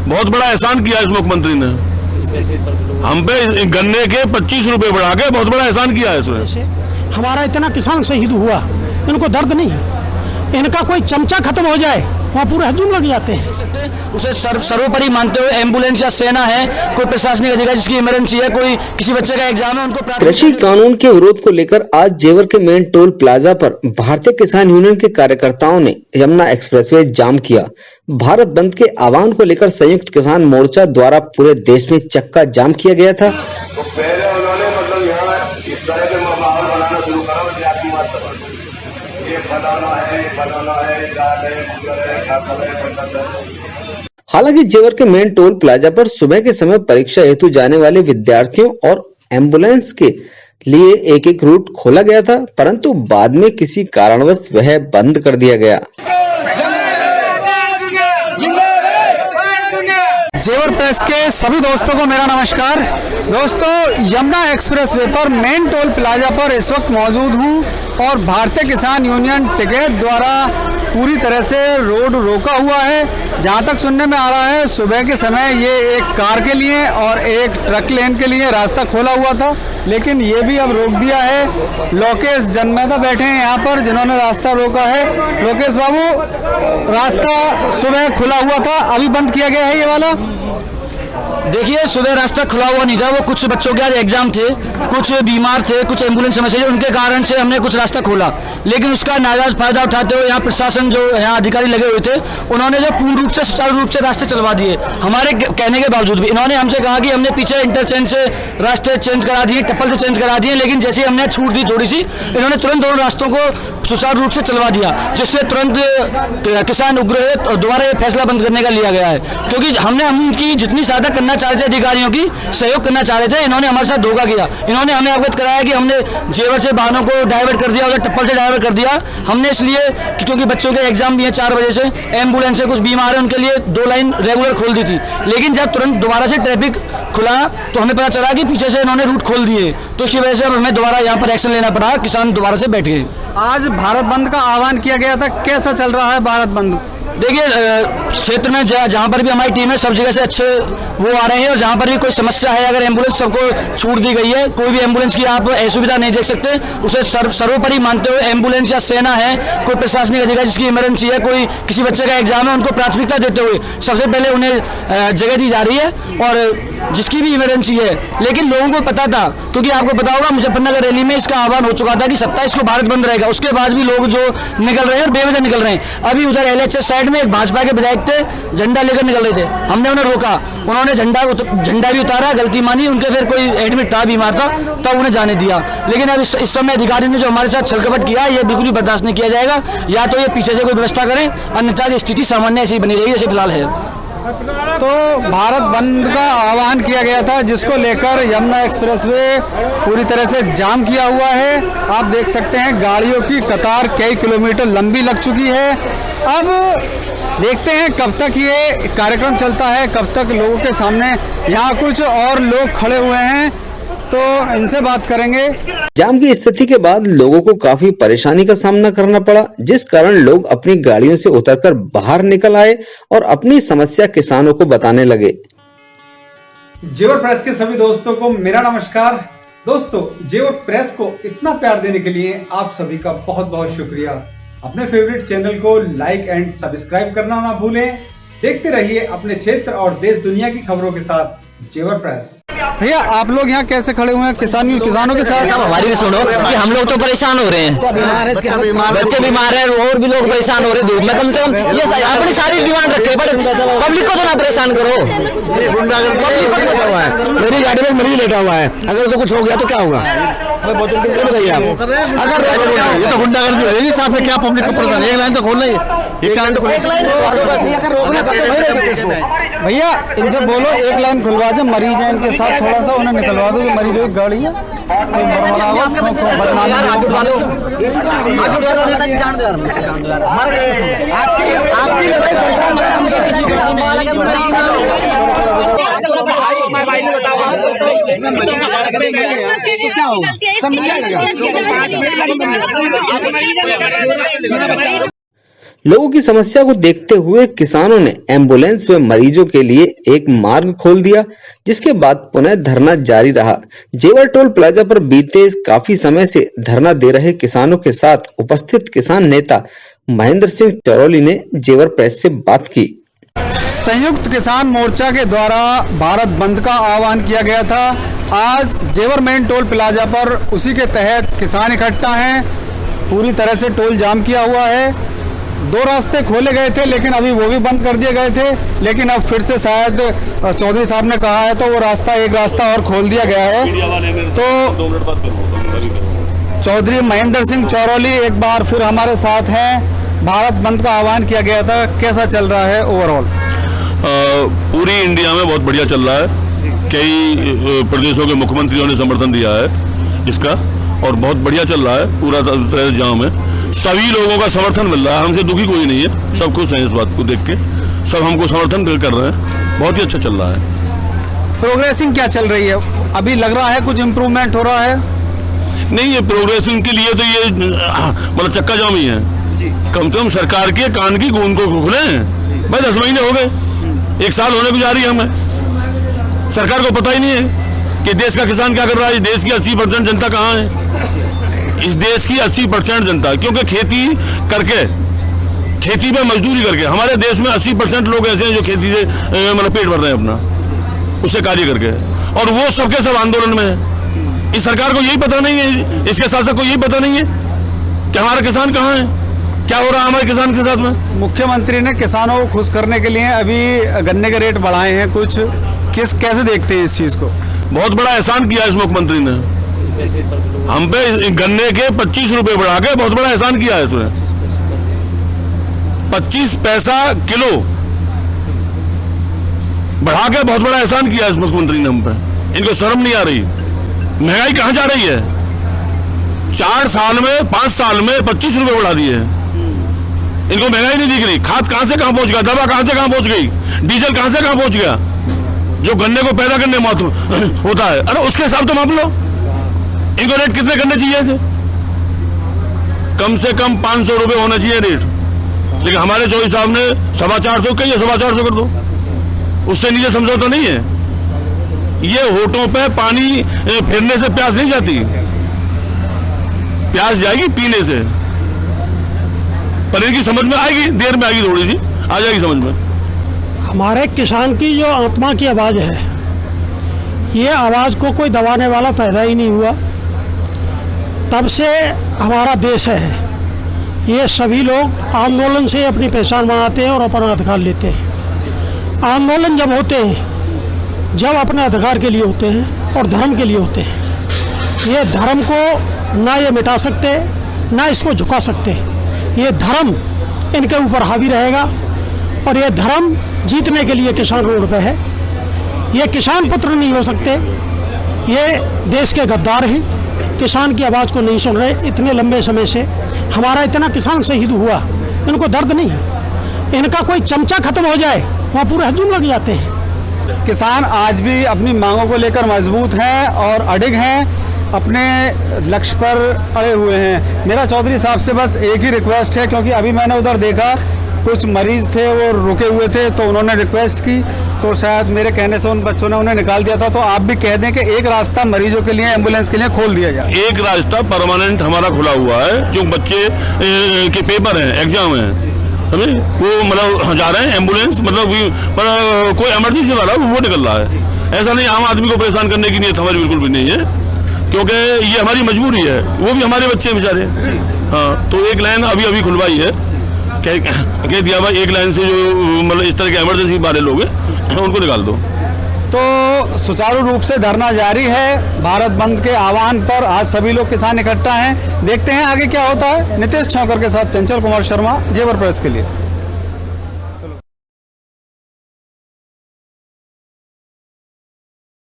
बहुत बड़ा एहसान किया इस मुख्यमंत्री ने हम पे, गन्ने के 25 रुपए बढ़ा के बहुत बड़ा एहसान किया है इसने। हमारा इतना किसान शहीद हुआ, इनको दर्द नहीं, इनका कोई चमचा खत्म हो जाए वहाँ पूरे हजूम लग जाते हैं। उसे सर्वोपरि मानते हुए एम्बुलेंस या सेना है, कोई प्रशासनिक अधिकारी जिसकी इमरजेंसी है, कोई किसी बच्चे का एग्जाम है, उनको कृषि कानून के विरोध को लेकर आज जेवर के मेन टोल प्लाजा पर भारतीय किसान यूनियन के कार्यकर्ताओं ने यमुना एक्सप्रेसवे जाम किया। भारत बंद के आह्वान को लेकर संयुक्त किसान मोर्चा द्वारा पूरे देश में चक्का जाम किया गया था। तो पहले उन्होंने मतलब यहाँ इस तरह के माहौल बनाना शुरू करा, ये बनाना है। हालांकि जेवर के मेन टोल प्लाजा पर सुबह के समय परीक्षा हेतु जाने वाले विद्यार्थियों और एम्बुलेंस के लिए एक एक रूट खोला गया था, परंतु बाद में किसी कारणवश वह बंद कर दिया गया। जेवर प्रेस के सभी दोस्तों को मेरा नमस्कार। दोस्तों, यमुना एक्सप्रेसवे पर मेन टोल प्लाजा पर इस वक्त मौजूद हूँ और भारतीय किसान यूनियन टिकैत द्वारा पूरी तरह से रोड रोका हुआ है। जहाँ तक सुनने में आ रहा है, सुबह के समय ये एक कार के लिए और एक ट्रक लेन के लिए रास्ता खोला हुआ था, लेकिन ये भी अब रोक दिया है। लोकेश जनमेदा बैठे हैं यहाँ पर, जिन्होंने रास्ता रोका है। लोकेश बाबू, रास्ता सुबह खुला हुआ था, अभी बंद किया गया है ये वाला? देखिए, सुबह रास्ता खुला हुआ नहीं था, वो कुछ बच्चों के आज एग्जाम थे, कुछ बीमार थे, कुछ एम्बुलेंस समस्या थी, उनके कारण से हमने कुछ रास्ता खोला। लेकिन उसका नाजायज फायदा उठाते हुए यहाँ प्रशासन जो यहाँ अधिकारी लगे हुए थे, उन्होंने जो पूर्ण रूप से सुचारू रूप से रास्ते चलवा दिए। हमारे कहने के बावजूद भी इन्होंने हमसे कहा कि हमने पीछे इंटरचेंज से रास्ते चेंज करा दिए, टप्पल से चेंज करा दिए, लेकिन जैसे हमने छूट दी थोड़ी सी, इन्होंने तुरंत दोनों रास्तों को सुचारू रूप से चलवा दिया, जिससे तुरंत किसान उग्र है और दोबारा ये फैसला बंद करने का लिया गया है। क्योंकि हमने उनकी जितनी सहायता करना चाहते थे, अधिकारियों की सहयोग करना चाह रहे थे, इन्होंने हमारे साथ धोखा किया। इन्होंने हमें अवगत कराया कि हमने जेवर से वाहनों को डाइवर्ट कर दिया, उधर टप्पल से डाइवर्ट कर दिया। हमने इसलिए क्योंकि बच्चों के एग्जाम भी है 4 बजे से, एम्बुलेंस से कुछ बीमार है, उनके लिए 2 लाइन रेगुलर खोल दी थी। लेकिन जब तुरंत दोबारा से ट्रैफिक खुला तो हमें पता चला कि पीछे से इन्होंने रूट खोल दिए, तो इसी वजह से अब हमें दोबारा यहाँ पर एक्शन लेना पड़ा, किसान दोबारा से बैठ गए। आज भारत बंद का आह्वान किया गया था, कैसा चल रहा है भारत बंद? देखिए, क्षेत्र में जहाँ पर भी हमारी टीम है, सब जगह से अच्छे वो आ रहे हैं, और जहाँ पर भी कोई समस्या है, अगर एम्बुलेंस सबको छूट दी गई है, कोई भी एम्बुलेंस की आप असुविधा नहीं देख सकते, उसे सर्वोपरि मानते हुए एम्बुलेंस या सेना है, कोई प्रशासनिक अधिकारी जिसकी इमरजेंसी है, कोई किसी बच्चे का एग्जाम है, उनको प्राथमिकता देते हुए सबसे पहले उन्हें जगह दी जा रही है, और जिसकी भी इमरजेंसी है। लेकिन लोगों को पता था, क्योंकि आपको पता होगा मुजफ्फरनगर रैली में इसका आह्वान हो चुका था कि 27 को भारत बंद रहेगा, उसके बाद भी लोग जो निकल रहे हैं और बेवजह निकल रहे हैं। अभी उधर LHS साइड में एक भाजपा के विधायक थे, झंडा लेकर निकल रहे थे, हमने उन्हें रोका, उन्होंने झंडा भी उतारा, गलती मानी, उनके फिर कोई एडमिट था, बीमार था, तब उन्हें जाने दिया। लेकिन अब इस समय अधिकारी ने जो हमारे साथ छलकपट किया, ये बिल्कुल भी बर्दाश्त नहीं किया जाएगा। या तो ये पीछे से कोई व्यवस्था करें, अन्यथा की स्थिति सामान्य ऐसी बनी रहेगी जैसे फिलहाल है। तो भारत बंद का आह्वान किया गया था, जिसको लेकर यमुना एक्सप्रेसवे पूरी तरह से जाम किया हुआ है। आप देख सकते हैं गाड़ियों की कतार कई किलोमीटर लंबी लग चुकी है। अब देखते हैं कब तक ये कार्यक्रम चलता है, कब तक लोगों के सामने यहाँ कुछ और लोग खड़े हुए हैं, तो इनसे बात करेंगे। जाम की स्थिति के बाद लोगों को काफी परेशानी का सामना करना पड़ा, जिस कारण लोग अपनी गाड़ियों से उतरकर बाहर निकल आए और अपनी समस्या किसानों को बताने लगे। जेवर प्रेस के सभी दोस्तों को मेरा नमस्कार। दोस्तों, जेवर प्रेस को इतना प्यार देने के लिए आप सभी का बहुत बहुत शुक्रिया। अपने फेवरेट चैनल को लाइक एंड सब्सक्राइब करना ना भूलें। देखते रहिए अपने क्षेत्र और देश दुनिया की खबरों के साथ जेवर प्रेस। भैया, आप लोग यहाँ कैसे खड़े हुए हैं किसानों के साथ? हमारी भी सुनो कि हम लोग तो परेशान हो रहे हैं, बच्चे बीमार हैं और भी लोग परेशान हो रहे हैं धूप में। कम से कम ये अपनी सारी डिमांड रखे, पर पब्लिक को तो ना परेशान करो। मेरी गाड़ी में मरीज लेटा हुआ है, अगर उसे कुछ हो गया तो क्या होगा बताइए आप? अगर ये तो गुंडागर्दी रहेगी साहब, में क्या पब्लिक को परेशान? एक लाइन तो खोलना ही, एक लाइन तो भैया इनसे बोलो एक लाइन खुलवा दो, मरीज है इनके साथ, थोड़ा सा उन्हें निकलवा दो। मरीज एक गाड़ी है, लोगों की समस्या को देखते हुए किसानों ने एम्बुलेंस व मरीजों के लिए एक मार्ग खोल दिया, जिसके बाद पुनः धरना जारी रहा। जेवर टोल प्लाजा पर बीते काफी समय से धरना दे रहे किसानों के साथ उपस्थित किसान नेता महेंद्र सिंह चौरोली ने जेवर प्रेस से बात की। संयुक्त किसान मोर्चा के द्वारा भारत बंद का आह्वान किया गया था। आज जेवर मेन टोल प्लाजा पर उसी के तहत किसान इकट्ठा हैं। पूरी तरह से टोल जाम किया हुआ है। 2 रास्ते खोले गए थे, लेकिन अभी वो भी बंद कर दिए गए थे। लेकिन अब फिर से शायद चौधरी साहब ने कहा है तो वो एक रास्ता और खोल दिया गया है। तो चौधरी महेंद्र सिंह चौरोली एक बार फिर हमारे साथ हैं। भारत बंद का आह्वान किया गया था, कैसा चल रहा है ओवरऑल? पूरी इंडिया में बहुत बढ़िया चल रहा है। कई प्रदेशों के मुख्यमंत्रियों ने समर्थन दिया है इसका, और बहुत बढ़िया चल रहा है। पूरा तरह जाम है, सभी लोगों का समर्थन मिल रहा है। हमसे दुखी कोई नहीं है, सब खुश हैं इस बात को देख के, सब हमको समर्थन कर रहे हैं। बहुत ही अच्छा चल रहा है। प्रोग्रेसिंग क्या चल रही है? अभी लग रहा है कुछ इम्प्रूवमेंट हो रहा है? नहीं, ये प्रोग्रेसिंग के लिए तो ये मतलब चक्का जाम ही है। कम से कम सरकार के कान की गूंज को खुले हैं। भाई 10 महीने हो गए, 1 साल होने को जा रही है हमें। सरकार को पता ही नहीं है कि देश का किसान क्या कर रहा है। देश की 80% जनता कहाँ है? इस देश की 80% जनता, क्योंकि खेती करके, खेती पे मजदूरी करके, हमारे देश में 80% लोग ऐसे हैं जो खेती से मतलब पेट भर रहे हैं अपना, उससे कार्य करके, और वो सबके सब आंदोलन में है। इस सरकार को यही पता नहीं है, इसके शासक को यही पता नहीं है कि हमारा किसान कहाँ है, क्या हो रहा है हमारे किसान के साथ में। मुख्यमंत्री ने किसानों को खुश करने के लिए अभी गन्ने के रेट बढ़ाए हैं कुछ, कैसे देखते हैं इस चीज को? बहुत बड़ा एहसान किया इस मुख्यमंत्री ने हम पे। गन्ने के 25 रुपए बढ़ा के बहुत बड़ा एहसान किया है इसमें। 25 पैसा किलो बढ़ा के बहुत बड़ा एहसान किया इस मुख्यमंत्री ने हम पे। इनको शर्म नहीं आ रही। महंगाई कहां जा रही है? 4 साल में, 5 साल में 25 रुपए बढ़ा दिए हैं। इनको महंगाई नहीं दिख रही। खाद कहां से कहां पहुंच गया, दवा कहां से कहां पहुंच गई, डीजल कहां से कहां पहुंच गया, जो गन्ने को पैदा करने में होता है। अरे उसके हिसाब तो माप लो। इनको रेट कितने करने चाहिए थे? कम से कम 500 रुपए होना चाहिए रेट, लेकिन हमारे चौधरी साहब ने 450 कहिए, 450 कर दो। उससे नीचे समझौता नहीं है। ये होठों पे पानी फेरने से प्यास नहीं जाती, प्यास जाएगी पीने से। पर इनकी समझ में आएगी, देर में आएगी, थोड़ी सी आ जाएगी समझ में। हमारे किसान की जो आत्मा की आवाज़ है, ये आवाज़ को कोई दबाने वाला पैदा ही नहीं हुआ। तब से हमारा देश है, ये सभी लोग आंदोलन से अपनी पहचान बनाते हैं और अपना अधिकार लेते हैं। आंदोलन जब होते हैं, जब अपने अधिकार के लिए होते हैं और धर्म के लिए होते हैं। ये धर्म को ना ये मिटा सकते, ना इसको झुका सकते। ये धर्म इनके ऊपर हावी रहेगा, और ये धर्म जीतने के लिए किसान रोड पे है। ये किसान पुत्र नहीं हो सकते, ये देश के गद्दार हैं, किसान की आवाज़ को नहीं सुन रहे। इतने लंबे समय से हमारा इतना किसान शहीद हुआ, इनको दर्द नहीं है। इनका कोई चमचा खत्म हो जाए, वहाँ पूरे हजूम लग जाते हैं। किसान आज भी अपनी मांगों को लेकर मजबूत हैं और अडिग हैं, अपने लक्ष्य पर अड़े हुए हैं। मेरा चौधरी साहब से बस एक ही रिक्वेस्ट है, क्योंकि अभी मैंने उधर देखा कुछ मरीज थे वो रुके हुए थे, तो उन्होंने रिक्वेस्ट की, तो शायद मेरे कहने से उन बच्चों ने उन्हें निकाल दिया था। तो आप भी कह दें कि एक रास्ता मरीजों के लिए, एम्बुलेंस के लिए खोल दिया जाए। एक रास्ता परमानेंट हमारा खुला हुआ है। जो बच्चे के पेपर हैं, एग्जाम है, समझे, वो मतलब जा रहे हैं एम्बुलेंस, मतलब पर कोई इमरजेंसी वाला वो निकल रहा है। ऐसा नहीं आम आदमी को परेशान करने की नीयत हमारी बिल्कुल भी नहीं है, क्योंकि ये हमारी मजबूरी है। वो भी हमारे बच्चे बेचारे। हाँ, तो एक लाइन अभी अभी खुलवाई है, कह दिया भाई एक लाइन से जो मतलब इस तरह के इमरजेंसी वाले लोग हैं उनको निकाल दो। तो सुचारू रूप से धरना जारी है। भारत बंद के आह्वान पर आज सभी लोग किसान इकट्ठा हैं। देखते हैं आगे क्या होता है। नितेश छौकर के साथ चंचल कुमार शर्मा, जेवर प्रेस के लिए।